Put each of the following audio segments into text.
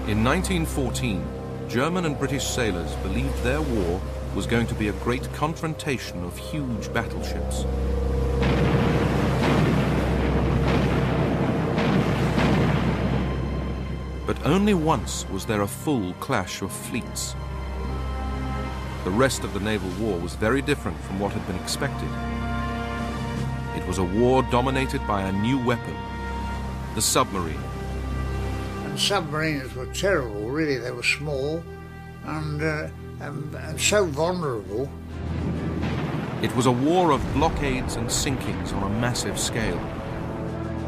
In 1914, German and British sailors believed their war was going to be a great confrontation of huge battleships. But only once was there a full clash of fleets. The rest of the naval war was very different from what had been expected. It was a war dominated by a new weapon, the submarine. And submarines were terrible, really. They were small and so vulnerable. It was a war of blockades and sinkings on a massive scale.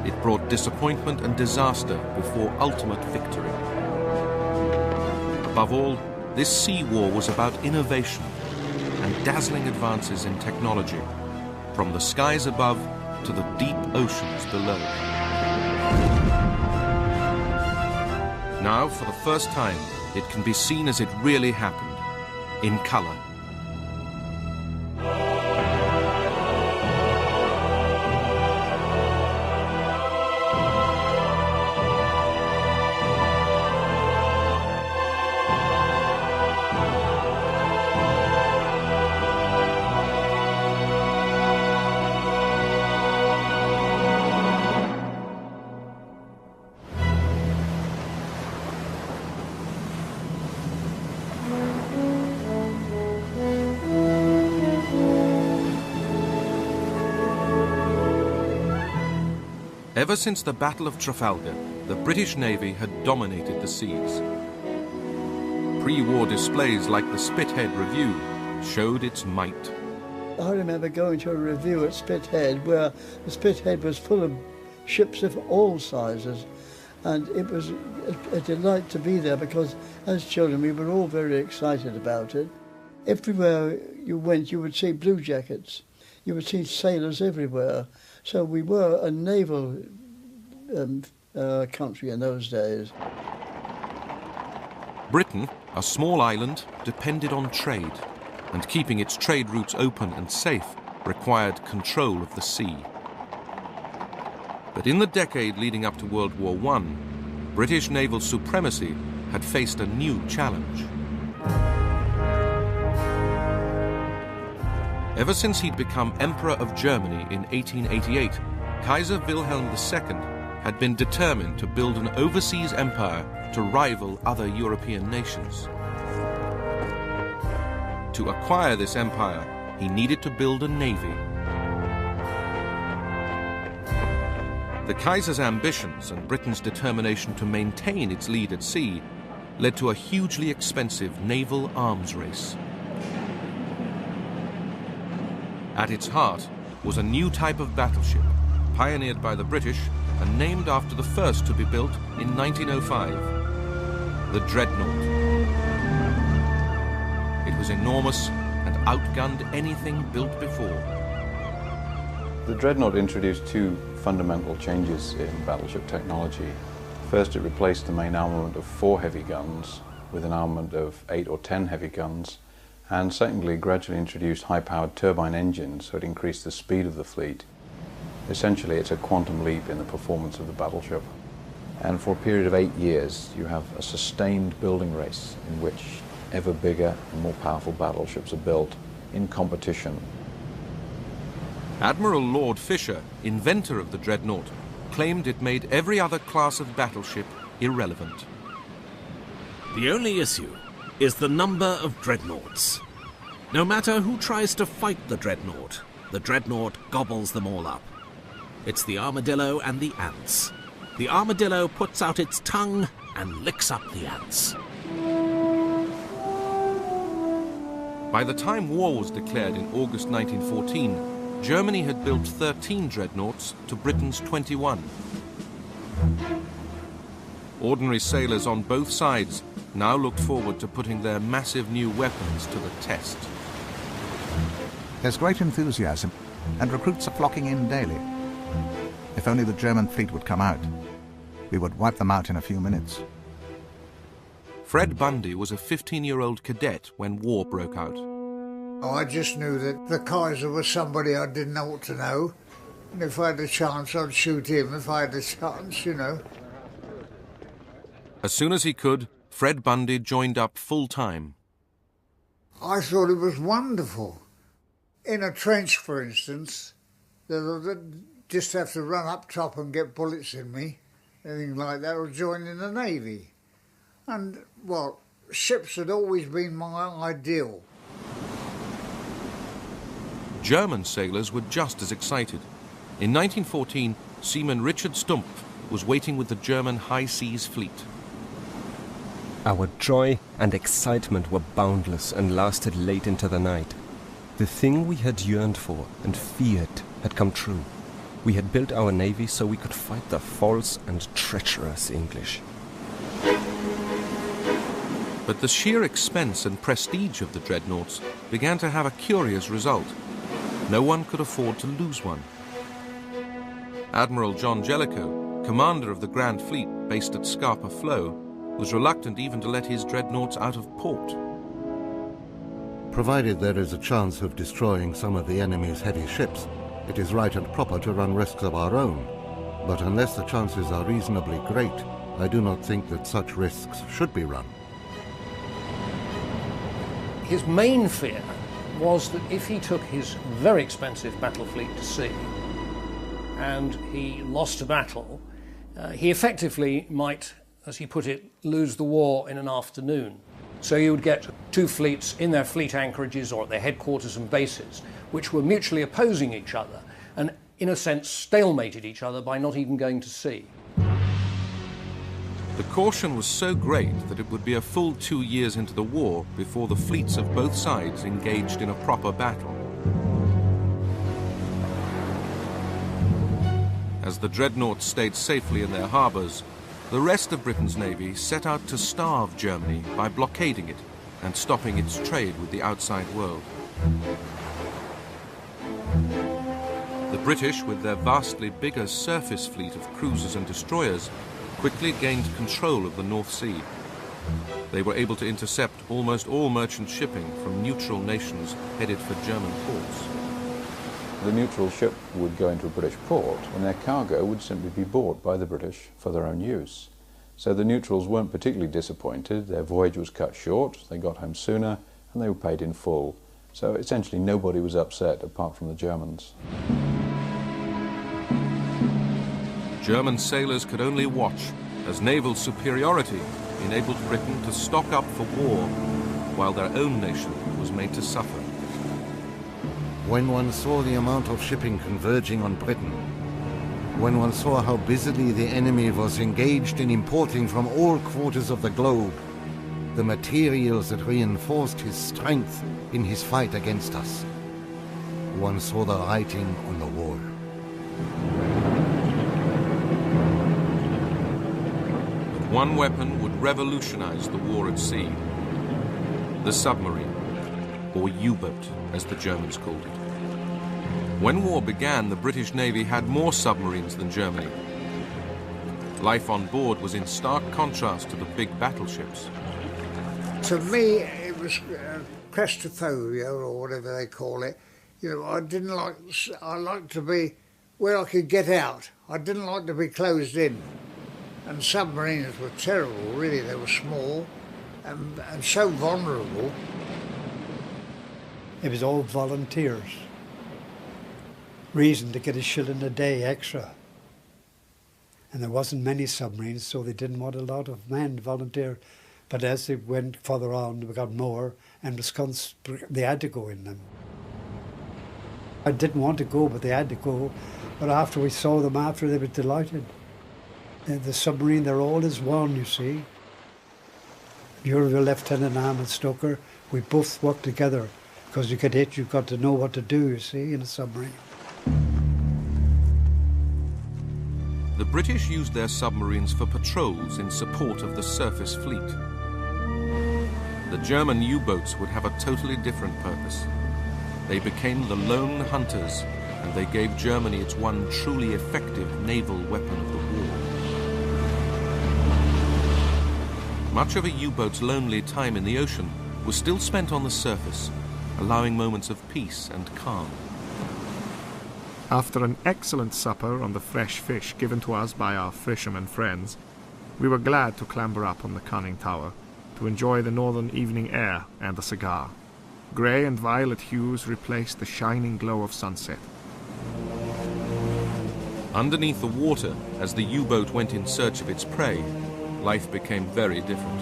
It brought disappointment and disaster before ultimate victory. Above all, this sea war was about innovation and dazzling advances in technology, from the skies above to the deep oceans below. Now, for the first time, it can be seen as it really happened, in color. Ever since the Battle of Trafalgar, the British Navy had dominated the seas. Pre-war displays like the Spithead Review showed its might. I remember going to a review at Spithead where the Spithead was full of ships of all sizes, and it was a delight to be there because as children we were all very excited about it. Everywhere you went you would see bluejackets, you would see sailors everywhere. So we were a naval country in those days. Britain, a small island, depended on trade, and keeping its trade routes open and safe required control of the sea. But in the decade leading up to World War I, British naval supremacy had faced a new challenge. Ever since he'd become Emperor of Germany in 1888, Kaiser Wilhelm II had been determined to build an overseas empire to rival other European nations. To acquire this empire, he needed to build a navy. The Kaiser's ambitions and Britain's determination to maintain its lead at sea led to a hugely expensive naval arms race. At its heart was a new type of battleship, pioneered by the British and named after the first to be built in 1905, the Dreadnought. It was enormous and outgunned anything built before. The Dreadnought introduced two fundamental changes in battleship technology. First, it replaced the main armament of 4 heavy guns with an armament of 8 or 10 heavy guns, and secondly, gradually introduced high-powered turbine engines, so it increased the speed of the fleet. Essentially, it's a quantum leap in the performance of the battleship. And for a period of 8 years, you have a sustained building race in which ever bigger and more powerful battleships are built in competition. Admiral Lord Fisher, inventor of the Dreadnought, claimed it made every other class of battleship irrelevant. The only issue is the number of dreadnoughts. No matter who tries to fight the Dreadnought gobbles them all up. It's the armadillo and the ants. The armadillo puts out its tongue and licks up the ants. By the time war was declared in August 1914, Germany had built 13 dreadnoughts to Britain's 21. Ordinary sailors on both sides now looked forward to putting their massive new weapons to the test. There's great enthusiasm, and recruits are flocking in daily. If only the German fleet would come out, we would wipe them out in a few minutes. Fred Bundy was a 15-year-old cadet when war broke out. Oh, I just knew that the Kaiser was somebody I didn't know what to know. And if I had a chance, I'd shoot him if I had a chance, you know. As soon as he could, Fred Bundy joined up full-time. I thought it was wonderful. In a trench, for instance, they'd just have to run up top and get bullets in me, anything like that, or join in the Navy. And, well, ships had always been my ideal. German sailors were just as excited. In 1914, seaman Richard Stumpf was waiting with the German High Seas Fleet. Our joy and excitement were boundless and lasted late into the night. The thing we had yearned for and feared had come true. We had built our navy so we could fight the false and treacherous English. But the sheer expense and prestige of the dreadnoughts began to have a curious result. No one could afford to lose one. Admiral John Jellicoe, commander of the Grand Fleet based at Scapa Flow, was reluctant even to let his dreadnoughts out of port. Provided there is a chance of destroying some of the enemy's heavy ships, it is right and proper to run risks of our own. But unless the chances are reasonably great, I do not think that such risks should be run. His main fear was that if he took his very expensive battle fleet to sea and he lost a battle, he effectively might, as he put it, lose the war in an afternoon. So you would get two fleets in their fleet anchorages or at their headquarters and bases, which were mutually opposing each other and, in a sense, stalemated each other by not even going to sea. The caution was so great that it would be a full 2 years into the war before the fleets of both sides engaged in a proper battle. As the dreadnoughts stayed safely in their harbours, the rest of Britain's navy set out to starve Germany by blockading it and stopping its trade with the outside world. The British, with their vastly bigger surface fleet of cruisers and destroyers, quickly gained control of the North Sea. They were able to intercept almost all merchant shipping from neutral nations headed for German ports. The neutral ship would go into a British port and their cargo would simply be bought by the British for their own use. So the neutrals weren't particularly disappointed. Their voyage was cut short, they got home sooner, and they were paid in full. So essentially nobody was upset apart from the Germans. German sailors could only watch as naval superiority enabled Britain to stock up for war, while their own nation was made to suffer. When one saw the amount of shipping converging on Britain, when one saw how busily the enemy was engaged in importing from all quarters of the globe the materials that reinforced his strength in his fight against us, one saw the writing on the wall. But one weapon would revolutionize the war at sea: the submarine, or U-boat, as the Germans called it. When war began, the British Navy had more submarines than Germany. Life on board was in stark contrast to the big battleships. To me, it was claustrophobia, or whatever they call it. You know, I liked to be where I could get out. I didn't like to be closed in. And submarines were terrible, really. They were small and so vulnerable. It was all volunteers. Reason to get a shilling a day extra. And there wasn't many submarines, so they didn't want a lot of men to volunteer. But as they went further on, we got more, and they had to go in them. I didn't want to go, but they had to go. But after we saw them after, they were delighted. The submarine, they're all as one, you see. You're the Lieutenant Ahmed Stoker. We both work together, because you get hit, you've got to know what to do, you see, in a submarine. The British used their submarines for patrols in support of the surface fleet. The German U-boats would have a totally different purpose. They became the lone hunters, and they gave Germany its one truly effective naval weapon of the war. Much of a U-boat's lonely time in the ocean was still spent on the surface, allowing moments of peace and calm. After an excellent supper on the fresh fish given to us by our fishermen friends, We were glad to clamber up on the conning tower to enjoy the northern evening air and a cigar. Grey and violet hues replaced the shining glow of sunset. Underneath the water, as the U-boat went in search of its prey, life became very different.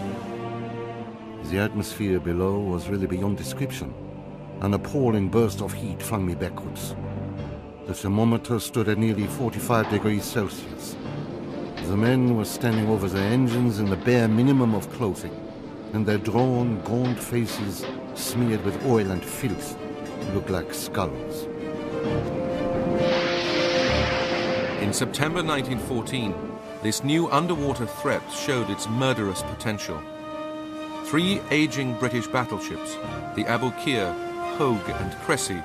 The atmosphere below was really beyond description. An appalling burst of heat flung me backwards. The thermometer stood at nearly 45 degrees Celsius. The men were standing over their engines in the bare minimum of clothing, and their drawn, gaunt faces, smeared with oil and filth, looked like skulls. In September 1914, this new underwater threat showed its murderous potential. 3 aging British battleships, the Aboukir, Hogue and Cressy,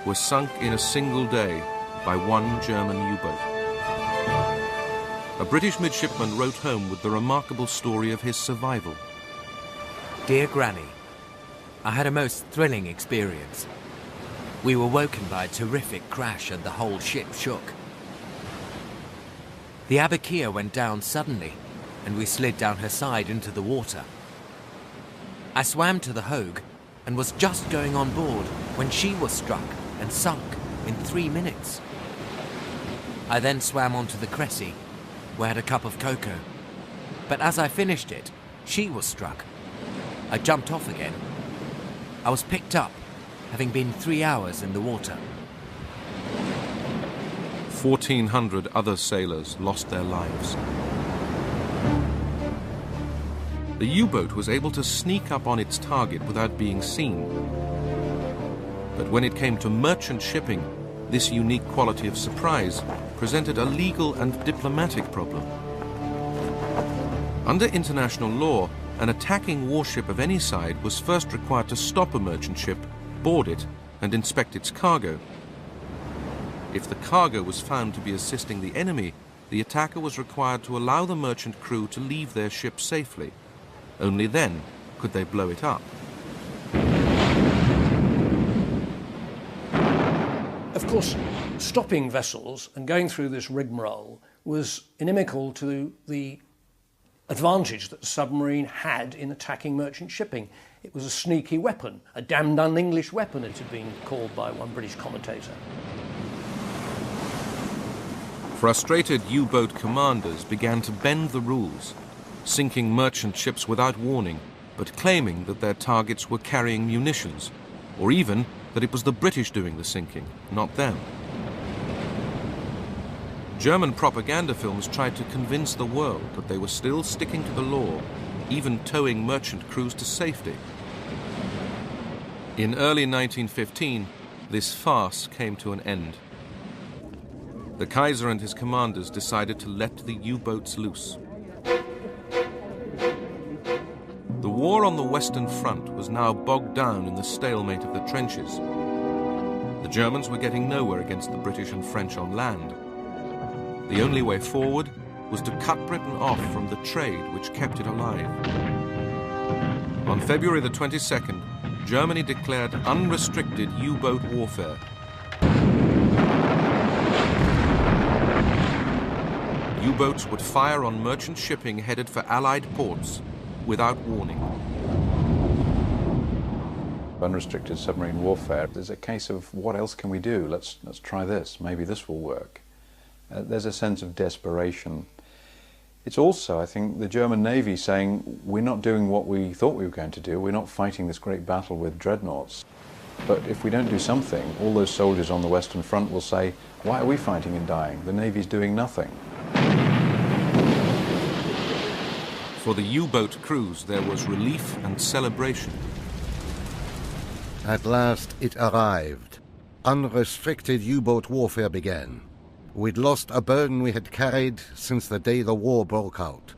were sunk in a single day by one German U-boat. A British midshipman wrote home with the remarkable story of his survival. Dear Granny, I had a most thrilling experience. We were woken by a terrific crash and the whole ship shook. The Aboukir went down suddenly, and we slid down her side into the water. I swam to the Hogue and was just going on board when she was struck and sunk in 3 minutes. I then swam onto the Cressy, where I had a cup of cocoa. But as I finished it, she was struck. I jumped off again. I was picked up, having been 3 hours in the water. 1,400 other sailors lost their lives. The U-boat was able to sneak up on its target without being seen. But when it came to merchant shipping, this unique quality of surprise presented a legal and diplomatic problem. Under international law, an attacking warship of any side was first required to stop a merchant ship, board it, and inspect its cargo. If the cargo was found to be assisting the enemy, the attacker was required to allow the merchant crew to leave their ship safely. Only then could they blow it up. Of course, stopping vessels and going through this rigmarole was inimical to the advantage that the submarine had in attacking merchant shipping. It was a sneaky weapon, a damned un-English weapon, it had been called by one British commentator. Frustrated U-boat commanders began to bend the rules, sinking merchant ships without warning, but claiming that their targets were carrying munitions, or even that it was the British doing the sinking, not them. German propaganda films tried to convince the world that they were still sticking to the law, even towing merchant crews to safety. In early 1915, this farce came to an end. The Kaiser and his commanders decided to let the U-boats loose. The war on the Western Front was now bogged down in the stalemate of the trenches. The Germans were getting nowhere against the British and French on land. The only way forward was to cut Britain off from the trade which kept it alive. On February the 22nd, Germany declared unrestricted U-boat warfare. U-boats would fire on merchant shipping headed for Allied ports without warning. Unrestricted submarine warfare is a case of what else can we do? Let's try this. Maybe this will work. There's a sense of desperation. It's also, I think, the German Navy saying, we're not doing what we thought we were going to do. We're not fighting this great battle with dreadnoughts. But if we don't do something, all those soldiers on the Western Front will say, why are we fighting and dying? The Navy's doing nothing. For the U-boat crews, there was relief and celebration. At last it arrived. Unrestricted U-boat warfare began. We'd lost a burden we had carried since the day the war broke out.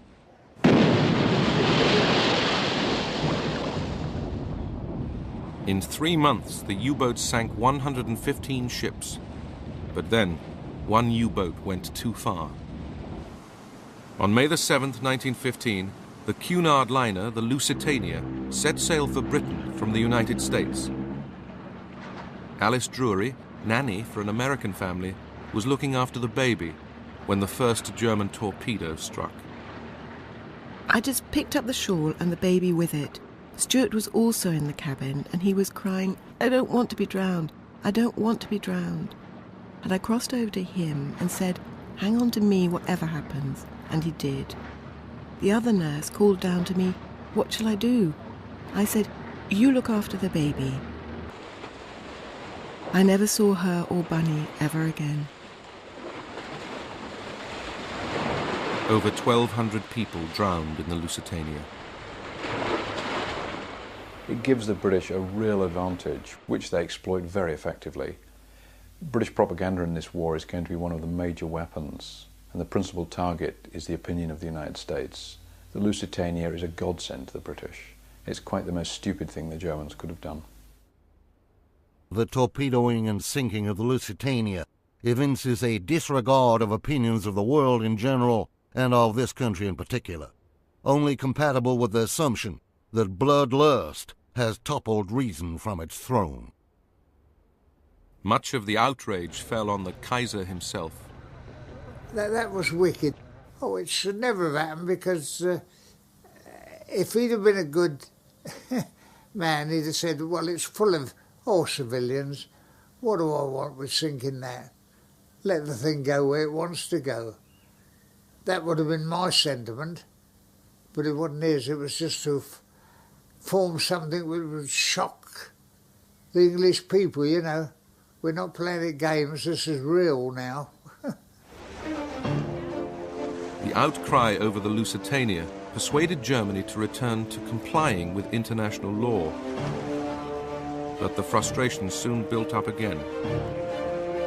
In 3 months, the U-boats sank 115 ships. But then, one U-boat went too far. On May the 7th, 1915, the Cunard liner, the Lusitania, set sail for Britain from the United States. Alice Drury, nanny for an American family, was looking after the baby when the first German torpedo struck. I just picked up the shawl and the baby with it. Stuart was also in the cabin, and he was crying, "I don't want to be drowned. I don't want to be drowned." And I crossed over to him and said, "Hang on to me whatever happens," and he did. The other nurse called down to me, "What shall I do?" I said, "You look after the baby." I never saw her or Bunny ever again. Over 1,200 people drowned in the Lusitania. It gives the British a real advantage, which they exploit very effectively. British propaganda in this war is going to be one of the major weapons, and the principal target is the opinion of the United States. The Lusitania is a godsend to the British. It's quite the most stupid thing the Germans could have done. The torpedoing and sinking of the Lusitania evinces a disregard of opinions of the world in general and of this country in particular, only compatible with the assumption that bloodlust has toppled reason from its throne. Much of the outrage fell on the Kaiser himself. That was wicked. Oh, it should never have happened, because if he'd have been a good man, he'd have said, well, it's full of all civilians. What do I want with sinking that? Let the thing go where it wants to go. That would have been my sentiment, but it wasn't his. It was just to form something that would shock the English people, you know. We're not playing at games, this is real now. The outcry over the Lusitania persuaded Germany to return to complying with international law. But the frustration soon built up again.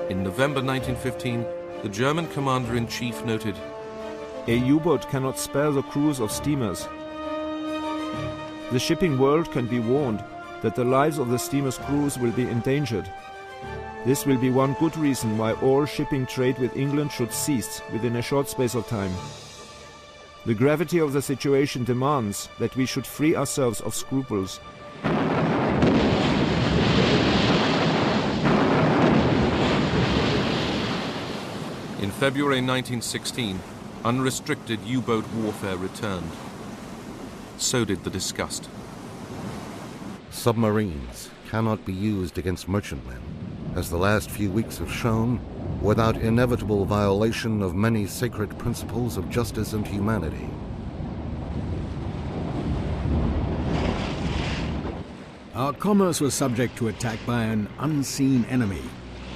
In November 1915, the German commander-in-chief noted, "A U-boat cannot spare the crews of steamers. The shipping world can be warned that the lives of the steamer's crews will be endangered. This will be one good reason why all shipping trade with England should cease within a short space of time. The gravity of the situation demands that we should free ourselves of scruples." In February 1916, unrestricted U-boat warfare returned. So did the disgust. Submarines cannot be used against merchantmen, as the last few weeks have shown, without inevitable violation of many sacred principles of justice and humanity. Our commerce was subject to attack by an unseen enemy,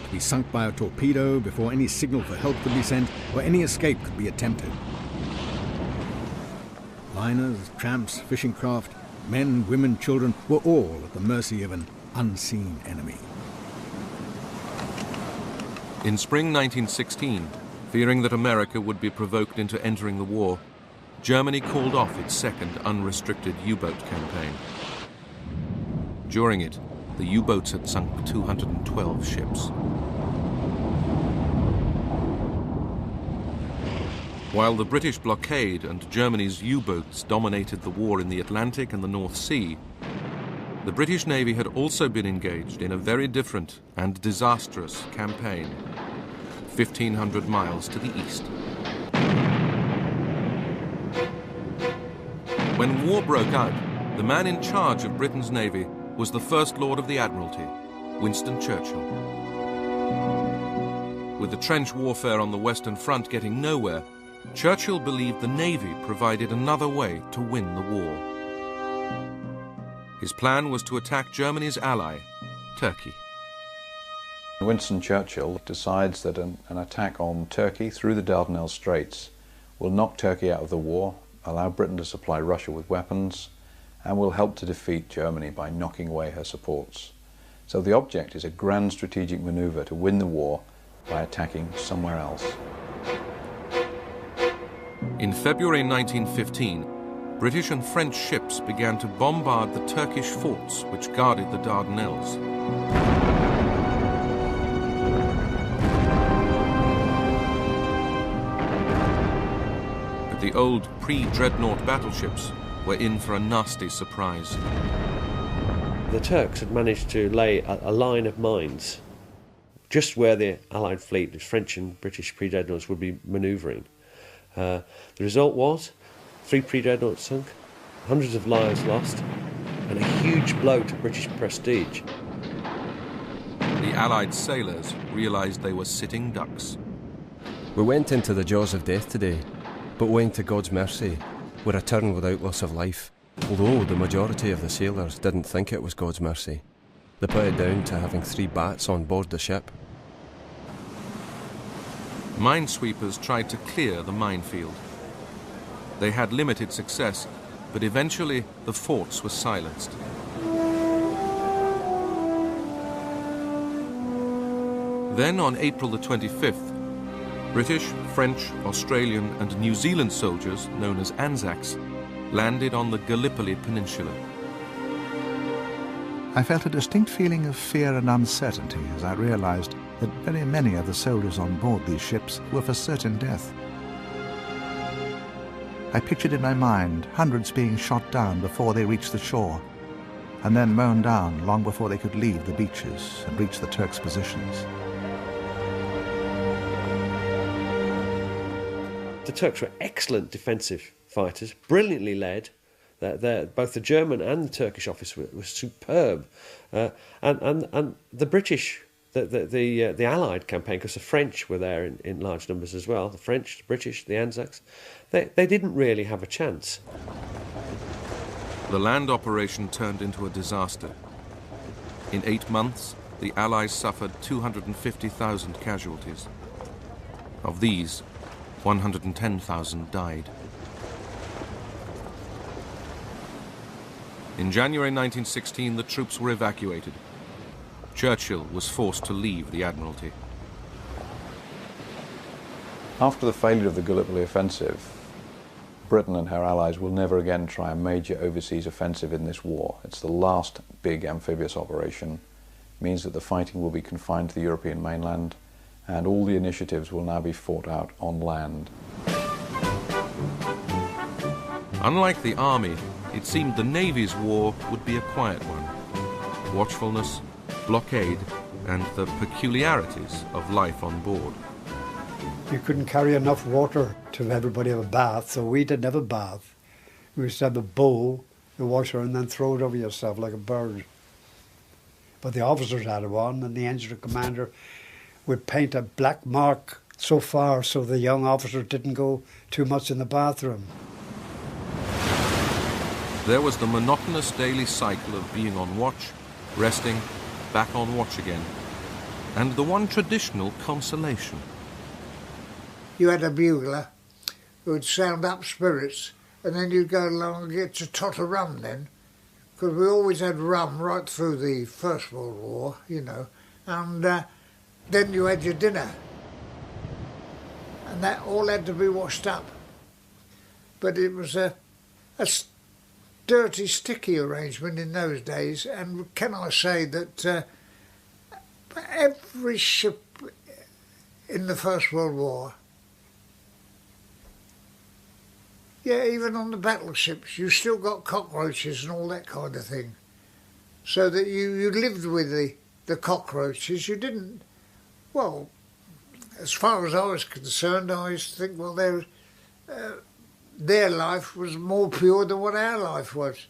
to be sunk by a torpedo before any signal for help could be sent or any escape could be attempted. Liners, tramps, fishing craft, men, women, children were all at the mercy of an unseen enemy. In spring 1916, fearing that America would be provoked into entering the war, Germany called off its second unrestricted U-boat campaign. During it, the U-boats had sunk 212 ships. While the British blockade and Germany's U-boats dominated the war in the Atlantic and the North Sea, the British Navy had also been engaged in a very different and disastrous campaign, 1,500 miles to the east. When war broke out, the man in charge of Britain's Navy was the First Lord of the Admiralty, Winston Churchill. With the trench warfare on the Western Front getting nowhere, Churchill believed the Navy provided another way to win the war. His plan was to attack Germany's ally, Turkey. Winston Churchill decides that an attack on Turkey through the Dardanelles Straits will knock Turkey out of the war, allow Britain to supply Russia with weapons, and will help to defeat Germany by knocking away her supports. So the object is a grand strategic maneuver to win the war by attacking somewhere else. In February 1915, British and French ships began to bombard the Turkish forts which guarded the Dardanelles. But the old pre-dreadnought battleships were in for a nasty surprise. The Turks had managed to lay a line of mines just where the Allied fleet, the French and British pre-dreadnoughts, would be manoeuvring. The result was 3 pre-dreadnoughts sunk, hundreds of lives lost, and a huge blow to British prestige. The Allied sailors realised they were sitting ducks. We went into the jaws of death today, but owing to God's mercy, we returned without loss of life, although the majority of the sailors didn't think it was God's mercy. They put it down to having 3 bats on board the ship. Minesweepers tried to clear the minefield. They had limited success, but eventually the forts were silenced. Then on April the 25th, British, French, Australian and New Zealand soldiers, known as Anzacs, landed on the Gallipoli Peninsula. I felt a distinct feeling of fear and uncertainty as I realized that very many of the soldiers on board these ships were for certain death. I pictured in my mind hundreds being shot down before they reached the shore, and then mown down long before they could leave the beaches and reach the Turks' positions. The Turks were excellent defensive fighters, brilliantly led. Both the German and the Turkish officer were superb, and the British, the Allied campaign, because the French were there in large numbers as well. The French, the British, the Anzacs, they didn't really have a chance. The land operation turned into a disaster. In 8 months, the Allies suffered 250,000 casualties. Of these, 110,000 died. In January 1916, the troops were evacuated. Churchill was forced to leave the Admiralty. After the failure of the Gallipoli offensive, Britain and her allies will never again try a major overseas offensive in this war. It's the last big amphibious operation. It means that the fighting will be confined to the European mainland, and all the initiatives will now be fought out on land. Unlike the Army, it seemed the Navy's war would be a quiet one. Watchfulness, blockade, and the peculiarities of life on board. You couldn't carry enough water to everybody have a bath, so we didn't have a bath. We used to have a bowl, the washer, and then throw it over yourself like a bird. But the officers had one, and the engineer commander would paint a black mark so far so the young officers didn't go too much in the bathroom. There was the monotonous daily cycle of being on watch, resting, back on watch again, and the one traditional consolation. You had a bugler who would sound up spirits, and then you'd go along and get to tot of rum then, because we always had rum right through the First World War, you know, and then you had your dinner, and that all had to be washed up. But it was a dirty, sticky arrangement in those days, and can I say that every ship in the First World War, yeah, even on the battleships, you still got cockroaches and all that kind of thing. So that you lived with the cockroaches. You didn't, well, as far as I was concerned, I used to think, well, their life was more pure than what our life was.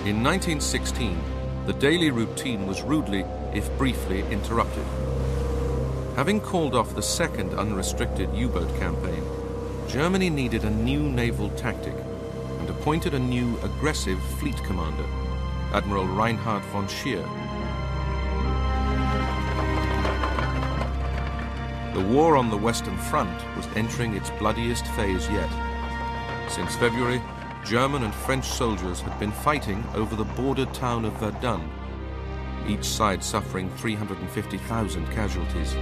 In 1916, the daily routine was rudely, if briefly, interrupted. Having called off the second unrestricted U-boat campaign, Germany needed a new naval tactic and appointed a new aggressive fleet commander, Admiral Reinhard von Scheer. The war on the Western Front was entering its bloodiest phase yet. Since February, German and French soldiers had been fighting over the border town of Verdun, each side suffering 350,000 casualties.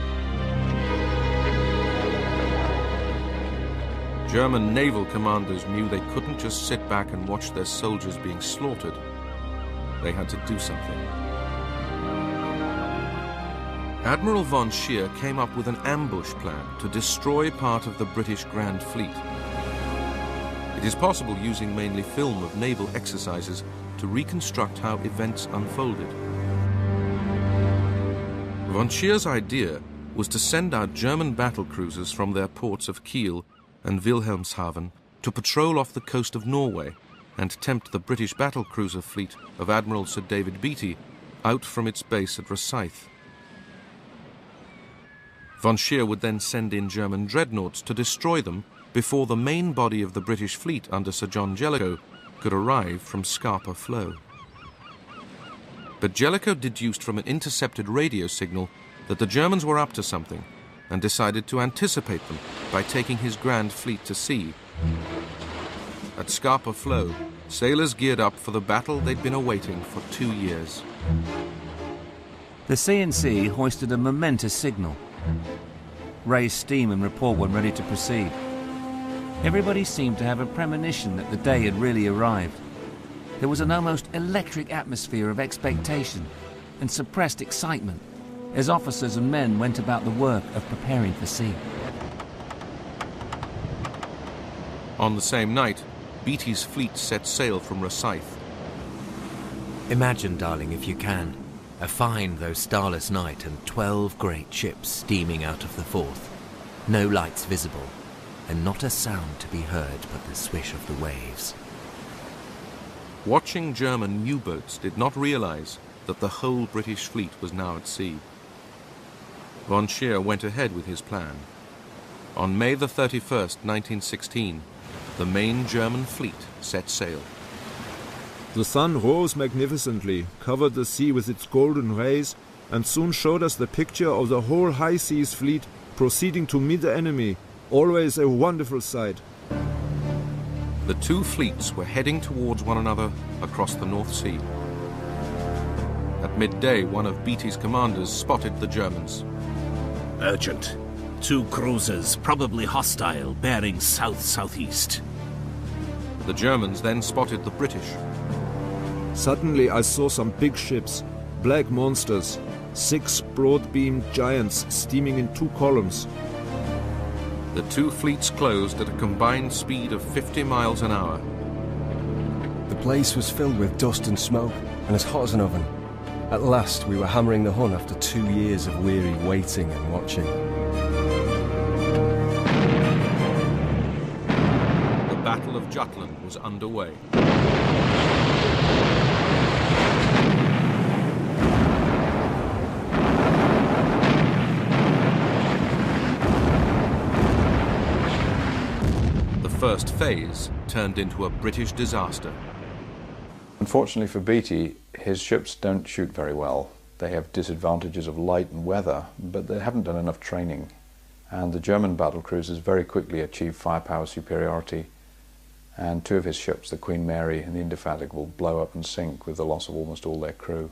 German naval commanders knew they couldn't just sit back and watch their soldiers being slaughtered. They had to do something. Admiral von Scheer came up with an ambush plan to destroy part of the British Grand Fleet. It is possible, using mainly film of naval exercises, to reconstruct how events unfolded. Von Scheer's idea was to send out German battle cruisers from their ports of Kiel and Wilhelmshaven to patrol off the coast of Norway and tempt the British battle cruiser fleet of Admiral Sir David Beatty out from its base at Rosyth. Von Scheer would then send in German dreadnoughts to destroy them before the main body of the British fleet under Sir John Jellicoe could arrive from Scapa Flow. But Jellicoe deduced from an intercepted radio signal that the Germans were up to something and decided to anticipate them by taking his grand fleet to sea. At Scapa Flow, sailors geared up for the battle they'd been awaiting for 2 years. The C&C hoisted a momentous signal, raised steam and report when ready to proceed. Everybody seemed to have a premonition that the day had really arrived. There was an almost electric atmosphere of expectation and suppressed excitement as officers and men went about the work of preparing for sea. On the same night, Beatty's fleet set sail from Rosyth. Imagine, darling, if you can, a fine though starless night and 12 great ships steaming out of the Forth. No lights visible, and not a sound to be heard but the swish of the waves. Watching German U-boats did not realize that the whole British fleet was now at sea. Von Scheer went ahead with his plan. On May the 31st, 1916, the main German fleet set sail. The sun rose magnificently, covered the sea with its golden rays, and soon showed us the picture of the whole high seas fleet proceeding to meet the enemy, always a wonderful sight. The two fleets were heading towards one another across the North Sea. At midday, one of Beatty's commanders spotted the Germans. Urgent. 2 cruisers, probably hostile, bearing south-southeast. The Germans then spotted the British. Suddenly I saw some big ships, black monsters, 6 broad-beamed giants steaming in 2 columns. The two fleets closed at a combined speed of 50 miles an hour. The place was filled with dust and smoke, and as hot as an oven. At last we were hammering the Hun after 2 years of weary waiting and watching. The Battle of Jutland was underway. The first phase turned into a British disaster. Unfortunately for Beatty, his ships don't shoot very well. They have disadvantages of light and weather, but they haven't done enough training. And the German battle cruisers very quickly achieved firepower superiority, and 2 of his ships, the Queen Mary and the Indefatigable, blow up and sink with the loss of almost all their crew.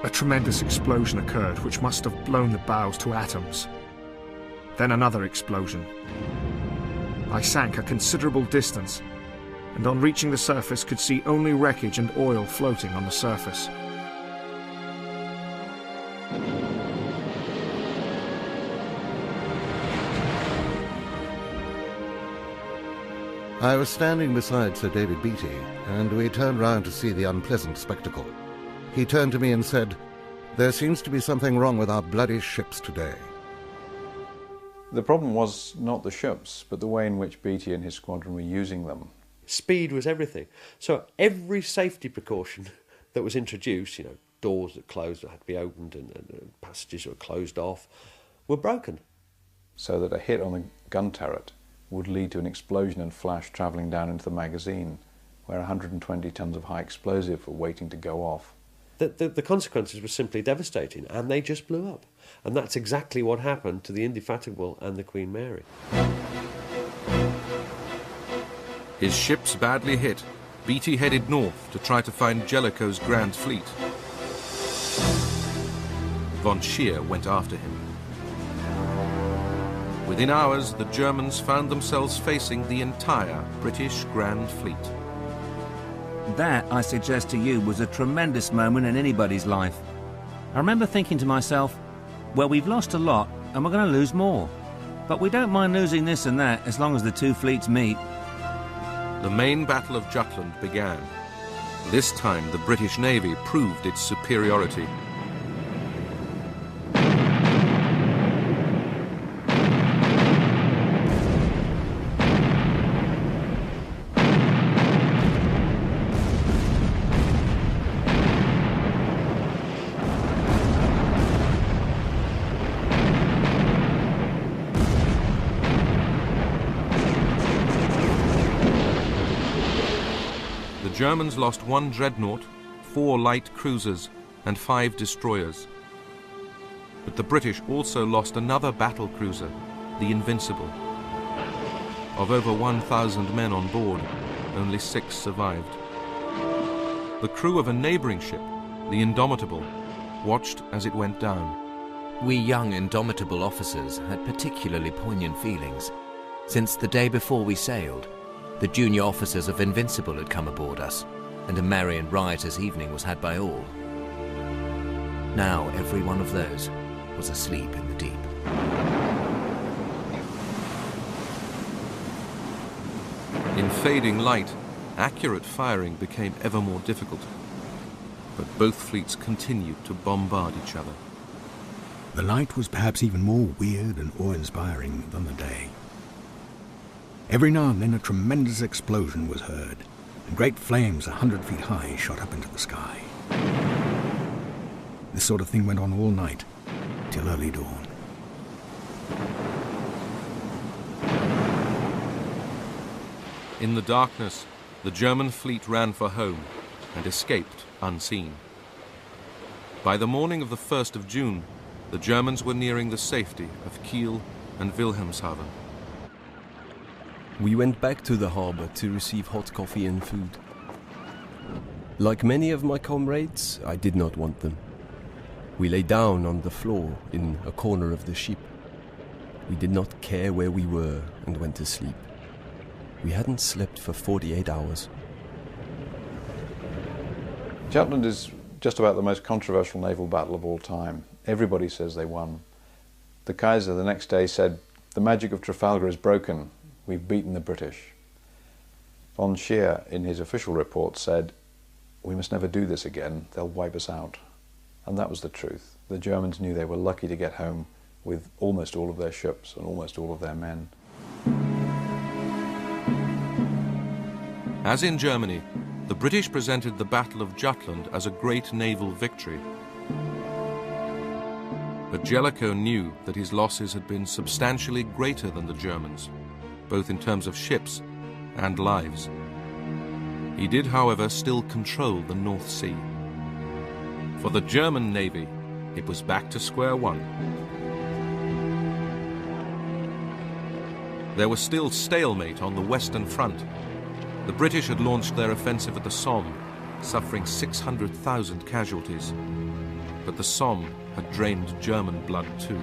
A tremendous explosion occurred which must have blown the bows to atoms. Then another explosion. I sank a considerable distance, and on reaching the surface could see only wreckage and oil floating on the surface. I was standing beside Sir David Beatty, and we turned round to see the unpleasant spectacle. He turned to me and said, "There seems to be something wrong with our bloody ships today." The problem was not the ships, but the way in which Beatty and his squadron were using them. Speed was everything. So every safety precaution that was introduced, doors that closed that had to be opened and passages that were closed off, were broken. So that a hit on the gun turret would lead to an explosion and flash travelling down into the magazine, where 120 tons of high explosive were waiting to go off. The consequences were simply devastating, and they just blew up. And that's exactly what happened to the Indefatigable and the Queen Mary. His ships badly hit, Beatty headed north to try to find Jellicoe's grand fleet. Von Scheer went after him. Within hours, the Germans found themselves facing the entire British Grand Fleet. That, I suggest to you, was a tremendous moment in anybody's life. I remember thinking to myself, well, we've lost a lot and we're going to lose more. But we don't mind losing this and that as long as the 2 fleets meet. The main Battle of Jutland began. This time, the British Navy proved its superiority. The Germans lost 1 dreadnought, 4 light cruisers, and 5 destroyers. But the British also lost another battle cruiser, the Invincible. Of over 1,000 men on board, only 6 survived. The crew of a neighboring ship, the Indomitable, watched as it went down. We young Indomitable officers had particularly poignant feelings. Since the day before we sailed, the junior officers of Invincible had come aboard us, and a merry and riotous evening was had by all. Now every one of those was asleep in the deep. In fading light, accurate firing became ever more difficult. But both fleets continued to bombard each other. The night was perhaps even more weird and awe-inspiring than the day. Every now and then a tremendous explosion was heard, and great flames 100 feet high shot up into the sky. This sort of thing went on all night, till early dawn. In the darkness, the German fleet ran for home and escaped unseen. By the morning of the 1st of June, the Germans were nearing the safety of Kiel and Wilhelmshaven. We went back to the harbour to receive hot coffee and food. Like many of my comrades, I did not want them. We lay down on the floor in a corner of the ship. We did not care where we were and went to sleep. We hadn't slept for 48 hours. Jutland is just about the most controversial naval battle of all time. Everybody says they won. The Kaiser the next day said, "The magic of Trafalgar is broken. We've beaten the British." Von Scheer, in his official report, said, "We must never do this again. They'll wipe us out." And that was the truth. The Germans knew they were lucky to get home with almost all of their ships and almost all of their men. As in Germany, the British presented the Battle of Jutland as a great naval victory. But Jellicoe knew that his losses had been substantially greater than the Germans, both in terms of ships and lives. He did, however, still control the North Sea. For the German Navy, it was back to square one. There was still stalemate on the Western Front. The British had launched their offensive at the Somme, suffering 600,000 casualties. But the Somme had drained German blood too.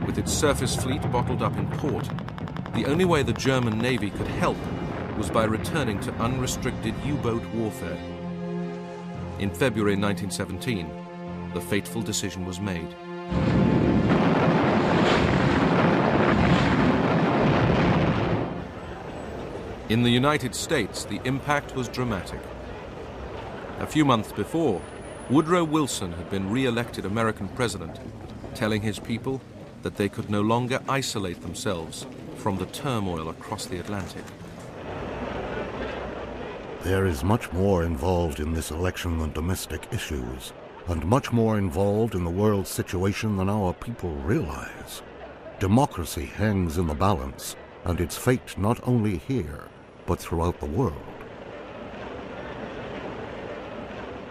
With its surface fleet bottled up in port, the only way the German Navy could help was by returning to unrestricted U-boat warfare. In February 1917, the fateful decision was made. In the United States, the impact was dramatic. A few months before, Woodrow Wilson had been re-elected American president, telling his people that they could no longer isolate themselves from the turmoil across the Atlantic. There is much more involved in this election than domestic issues, and much more involved in the world's situation than our people realize. Democracy hangs in the balance, and its fate not only here, but throughout the world.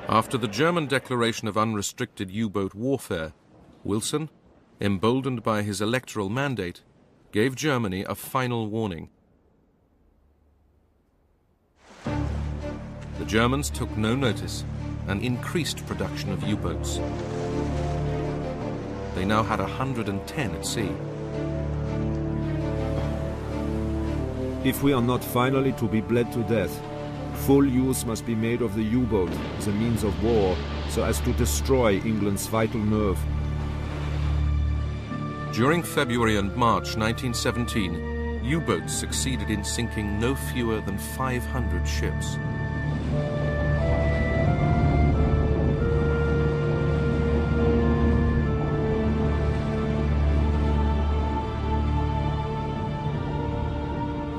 After the German declaration of unrestricted U-boat warfare, Wilson, emboldened by his electoral mandate, gave Germany a final warning. The Germans took no notice and increased production of U-boats. They now had 110 at sea. If we are not finally to be bled to death, full use must be made of the U-boat as a means of war, so as to destroy England's vital nerve. During February and March 1917, U-boats succeeded in sinking no fewer than 500 ships.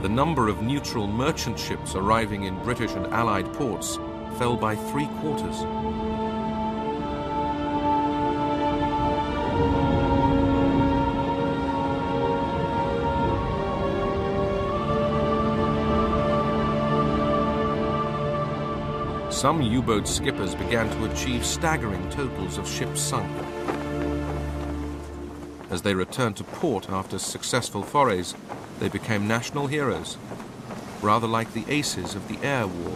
the number of neutral merchant ships arriving in British and Allied ports fell by 3/4. Some U-boat skippers began to achieve staggering totals of ships sunk. As they returned to port after successful forays, they became national heroes, rather like the aces of the air war.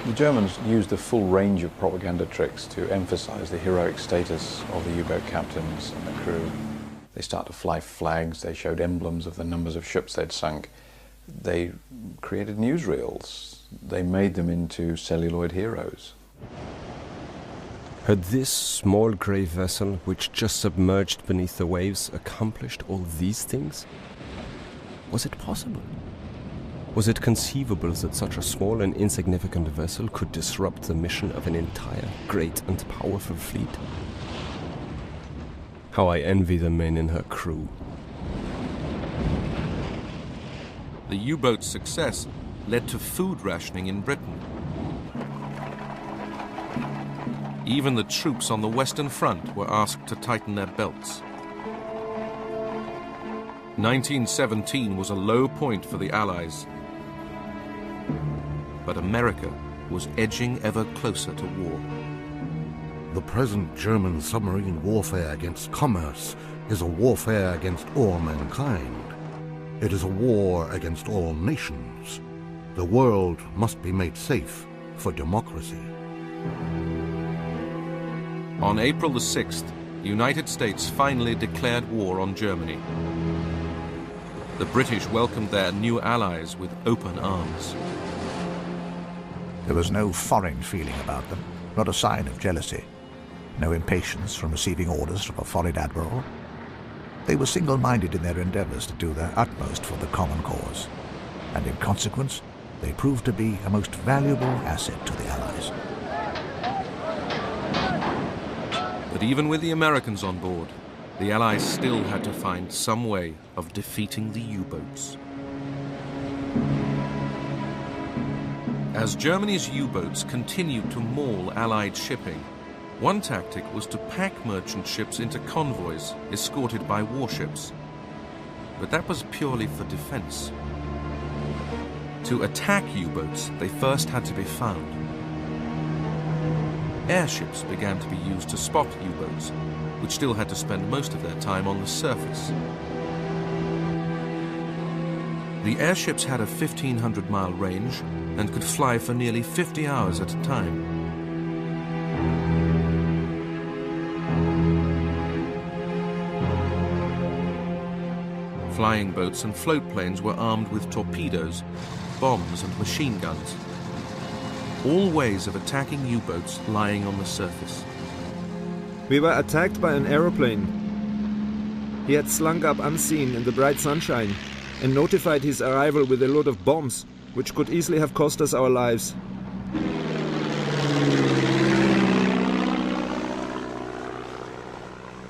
The Germans used the full range of propaganda tricks to emphasize the heroic status of the U-boat captains and the crew. They started to fly flags, they showed emblems of the numbers of ships they'd sunk. They created newsreels. They made them into celluloid heroes. Had this small grey vessel, which just submerged beneath the waves, accomplished all these things? Was it possible? Was it conceivable that such a small and insignificant vessel could disrupt the mission of an entire great and powerful fleet? How I envy the men in her crew. The U-boat's success led to food rationing in Britain. Even the troops on the Western Front were asked to tighten their belts. 1917 was a low point for the Allies. But America was edging ever closer to war. The present German submarine warfare against commerce is a warfare against all mankind. It is a war against all nations. The world must be made safe for democracy. On April the 6th, the United States finally declared war on Germany. The British welcomed their new allies with open arms. There was no foreign feeling about them, not a sign of jealousy, no impatience from receiving orders from a foreign admiral. They were single-minded in their endeavours to do their utmost for the common cause, and in consequence, they proved to be a most valuable asset to the Allies. But even with the Americans on board, the Allies still had to find some way of defeating the U-boats. As Germany's U-boats continued to maul Allied shipping, one tactic was to pack merchant ships into convoys escorted by warships. But that was purely for defense. To attack U-boats, they first had to be found. Airships began to be used to spot U-boats, which still had to spend most of their time on the surface. The airships had a 1,500-mile range and could fly for nearly 50 hours at a time. Flying boats and float planes were armed with torpedoes, bombs and machine guns. All ways of attacking U-boats lying on the surface. We were attacked by an aeroplane. He had slunk up unseen in the bright sunshine and notified his arrival with a load of bombs, which could easily have cost us our lives.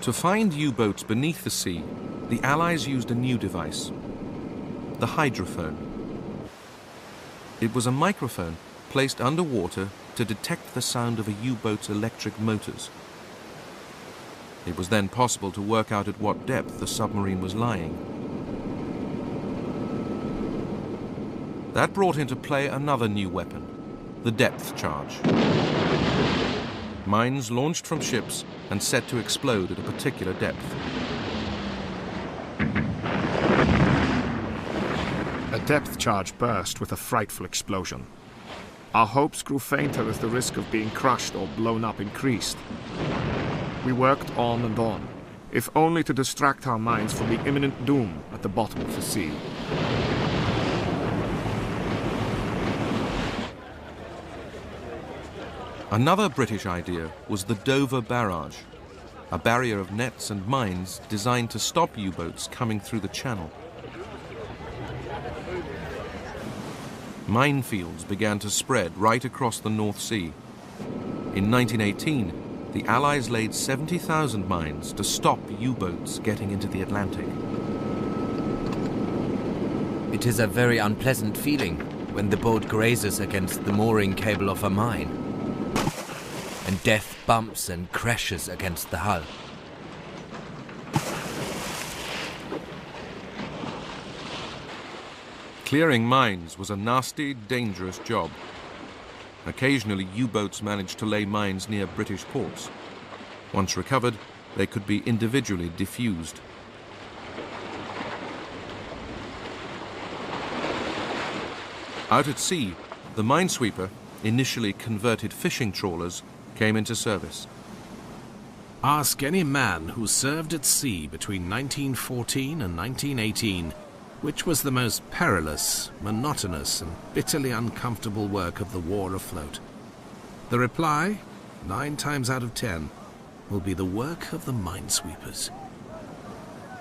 To find U-boats beneath the sea, the Allies used a new device, the hydrophone. It was a microphone placed underwater to detect the sound of a U-boat's electric motors. It was then possible to work out at what depth the submarine was lying. That brought into play another new weapon, the depth charge. Mines launched from ships and set to explode at a particular depth. A depth charge burst with a frightful explosion. Our hopes grew fainter as the risk of being crushed or blown up increased. We worked on and on, if only to distract our minds from the imminent doom at the bottom of the sea. Another British idea was the Dover Barrage, a barrier of nets and mines designed to stop U-boats coming through the channel. Minefields began to spread right across the North Sea. In 1918, the Allies laid 70,000 mines to stop U-boats getting into the Atlantic. It is a very unpleasant feeling when the boat grazes against the mooring cable of a mine, and death bumps and crashes against the hull. Clearing mines was a nasty, dangerous job. Occasionally, U-boats managed to lay mines near British ports. Once recovered, they could be individually defused. Out at sea, the minesweeper, initially converted fishing trawlers, came into service. Ask any man who served at sea between 1914 and 1918 which was the most perilous, monotonous, and bitterly uncomfortable work of the war afloat. The reply, 9 times out of 10, will be the work of the minesweepers.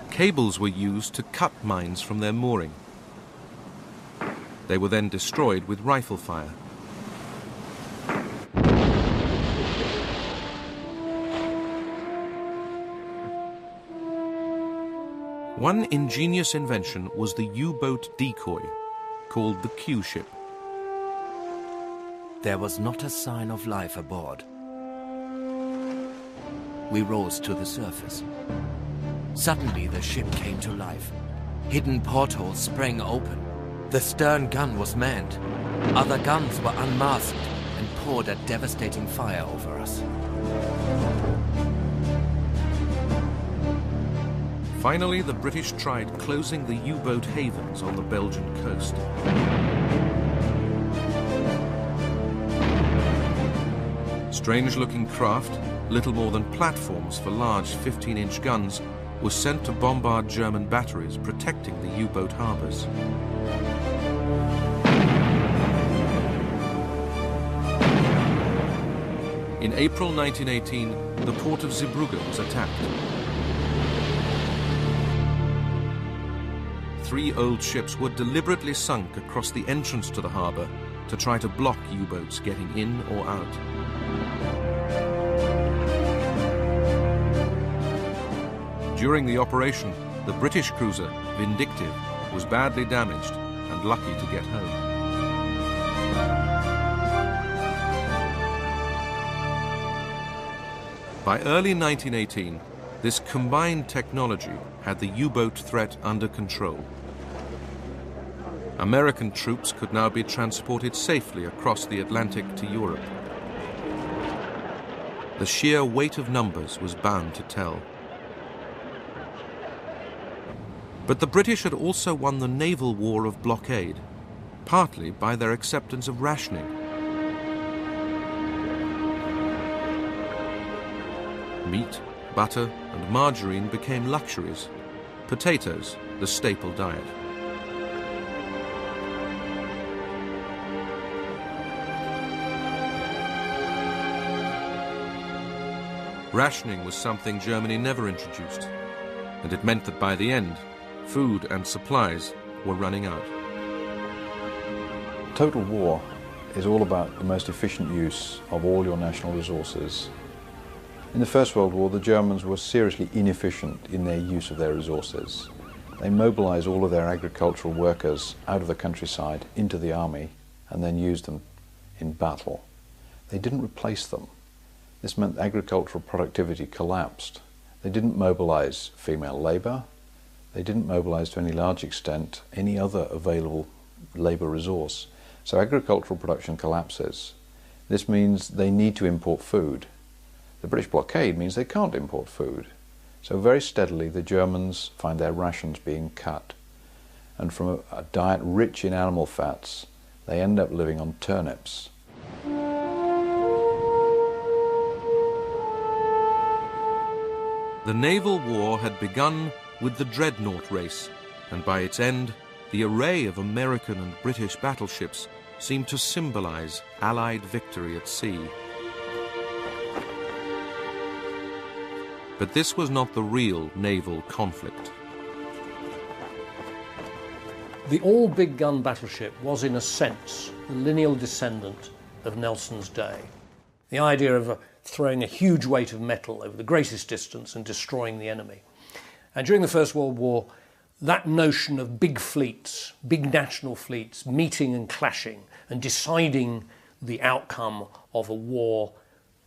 Cables were used to cut mines from their mooring. They were then destroyed with rifle fire. One ingenious invention was the U-boat decoy, called the Q-ship. There was not a sign of life aboard. We rose to the surface. Suddenly the ship came to life. Hidden portholes sprang open. The stern gun was manned. Other guns were unmasked and poured a devastating fire over us. Finally, the British tried closing the U-boat havens on the Belgian coast. Strange-looking craft, little more than platforms for large 15-inch guns, was sent to bombard German batteries protecting the U-boat harbours. In April 1918, the port of Zeebrugge was attacked. 3 old ships were deliberately sunk across the entrance to the harbour to try to block U-boats getting in or out. During the operation, the British cruiser, Vindictive, was badly damaged and lucky to get home. By early 1918, this combined technology had the U-boat threat under control. American troops could now be transported safely across the Atlantic to Europe. The sheer weight of numbers was bound to tell. But the British had also won the naval war of blockade, partly by their acceptance of rationing. Meat, butter, and margarine became luxuries. Potatoes, the staple diet. Rationing was something Germany never introduced, and it meant that by the end, food and supplies were running out. Total war is all about the most efficient use of all your national resources. In the First World War, the Germans were seriously inefficient in their use of their resources. They mobilized all of their agricultural workers out of the countryside into the army and then used them in battle. They didn't replace them. This meant agricultural productivity collapsed. They didn't mobilize female labor. They didn't mobilize to any large extent any other available labor resource. So agricultural production collapses. This means they need to import food. The British blockade means they can't import food. So very steadily the Germans find their rations being cut. And from a diet rich in animal fats, they end up living on turnips. The naval war had begun with the dreadnought race, and by its end, the array of American and British battleships seemed to symbolize Allied victory at sea. But this was not the real naval conflict. The all-big gun battleship was, in a sense, the lineal descendant of Nelson's day. The idea of throwing a huge weight of metal over the greatest distance and destroying the enemy. And during the First World War, that notion of big fleets, big national fleets, meeting and clashing and deciding the outcome of a war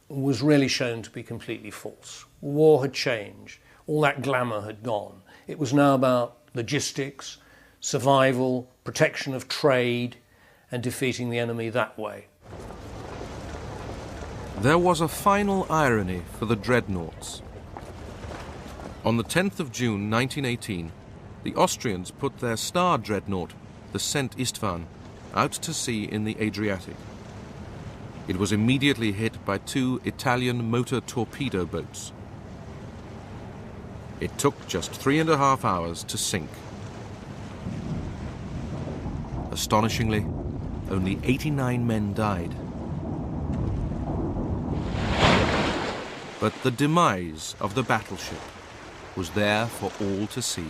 was really shown to be completely false. War had changed. All that glamour had gone. It was now about logistics, survival, protection of trade, and defeating the enemy that way. There was a final irony for the dreadnoughts. On the 10th of June 1918, the Austrians put their star dreadnought, the St. Istvan, out to sea in the Adriatic. It was immediately hit by 2 Italian motor torpedo boats. It took just 3.5 hours to sink. Astonishingly, only 89 men died. But the demise of the battleship was there for all to see.